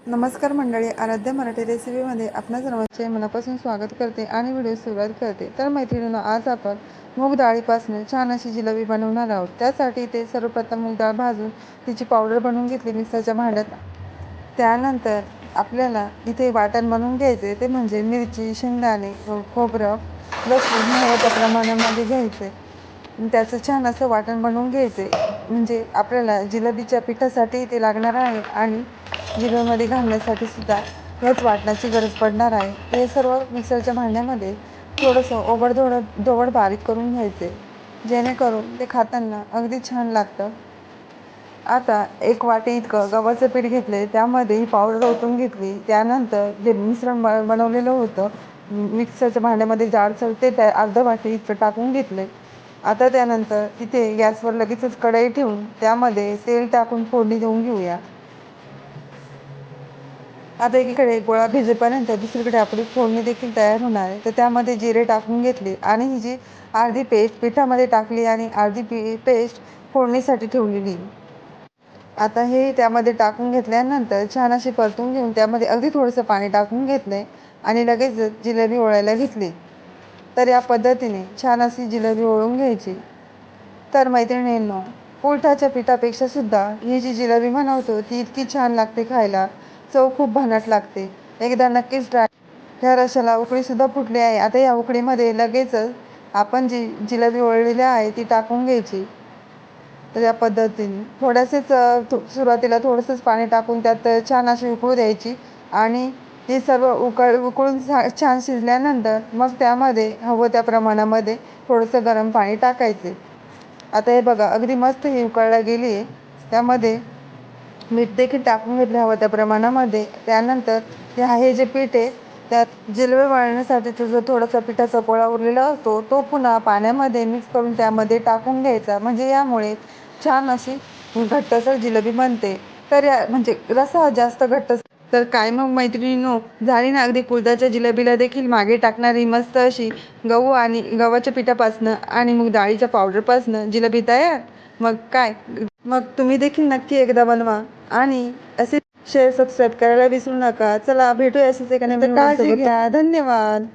नमस्कार मंडळी, आराध्या मराठी रेसिपीमध्ये आपल्या सर्वांचे मनापासून स्वागत करते आणि व्हिडिओ सुरुवात करते. तर मैत्रिणींनो, आज आपण मूग डाळीपासून छान अशी जिलेबी बनवणार आहोत. त्यासाठी ते सर्वप्रथम मूग डाळ भाजून तिची पावडर बनवून घेतली मिक्सरच्या भांड्यात. त्यानंतर आपल्याला इथे वाटण बनवून घ्यायचे, ते म्हणजे मिरची, शेंगदाणे, खोबरं, लसूण हव्या प्रमाणामध्ये घ्यायचे. त्याचं छान असं वाटण बनवून घ्यायचे, म्हणजे आपल्याला जिलेबीच्या पिठासाठी ते लागणार आहे आणि जिलेबीमध्ये घालण्यासाठी सुद्धा ह्याच वाटणाची गरज पडणार आहे. हे सर्व मिक्सरच्या भांड्यामध्ये थोडंसं ओबडधोबड बारीक करून घ्यायचे, जेणेकरून ते खाताना अगदी छान लागतं. आता एक वाटी इतकं गव्हाचं पीठ घेतले, त्यामध्ये ही पावडर ओतून घेतली. त्यानंतर जे मिश्रण बनवलेलं होतं मिक्सरच्या भांड्यामध्ये जाडसर, ते त्या अर्धा वाटी इतकं टाकून घेतले. आता त्यानंतर इथे गॅसवर लगेचच कढई ठेवून त्यामध्ये तेल टाकून फोडणी देऊन घेऊया. आता एकीकडे गोळा भिजेपर्यंत दुसरीकडे आपली फोडणी देखील तयार होणार आहे. तर त्यामध्ये जिरे टाकून घेतले आणि ही जी अर्धी पेस्ट पिठामध्ये टाकली आणि अर्धी पेस्ट फोडणीसाठी ठेवलेली. आता हे त्यामध्ये टाकून घेतल्यानंतर छान अशी परतून घेऊन त्यामध्ये अगदी थोडंसं पाणी टाकून घेतलंय आणि लगेचच जिलेबी ओळायला घेतली. तर या पद्धतीने छान अशी जिलेबी ओळून घ्यायची. तर मैत्रिणींनो, उडदाच्या पिठापेक्षा सुद्धा ही जी जिलेबी बनवतो ती इतकी छान लागते खायला. चव खूप भन्नाट लागते. एकदा नक्कीच ट्राय. ह्या रशाला उकळीसुद्धा फुटली आहे. आता या उकळीमध्ये लगेचच आपण जी जिलेबी ओळलेली आहे ती टाकून घ्यायची. तर या पद्धतीने सुरुवातीला थोडंसंच पाणी टाकून त्यात छान अशी उकळू द्यायची आणि हे सर्व उकळून छान शिजल्यानंतर मग त्यामध्ये हवं त्या प्रमाणामध्ये थोडंसं गरम पाणी टाकायचे. आता हे बघा, अगदी मस्त ही उकळल्या गेली आहे. त्यामध्ये मीठ देखील टाकून घेतलं हवं त्या प्रमाणामध्ये. त्यानंतर हे जे पीठ आहे त्यात जिलेबी वळण्यासाठीचा जो थोडासा पिठाचा गोळा उरलेला असतो तो पुन्हा पाण्यामध्ये मिक्स करून त्यामध्ये टाकून घ्यायचा, म्हणजे यामुळे छान अशी घट्टसर जिलेबी बनते. तर म्हणजे रसा जास्त घट्ट. तर काय मग मैत्रिणींनो, झाली ना अगदी कुळथाच्या जिलेबीला देखील मागे टाकणारी मस्त अशी गहू आणि गव्हाच्या पिठापासनं आणि मग डाळीच्या पावडरपासनं जिलेबी तयार. मग काय, मग तुम्ही देखील नक्की एकदा बनवा आणि असे शेअर सबस्क्राईब करायला विसरू नका. चला भेटूया असेच एका नवीन व्हिडिओ सोबत. काळजी घ्या. धन्यवाद.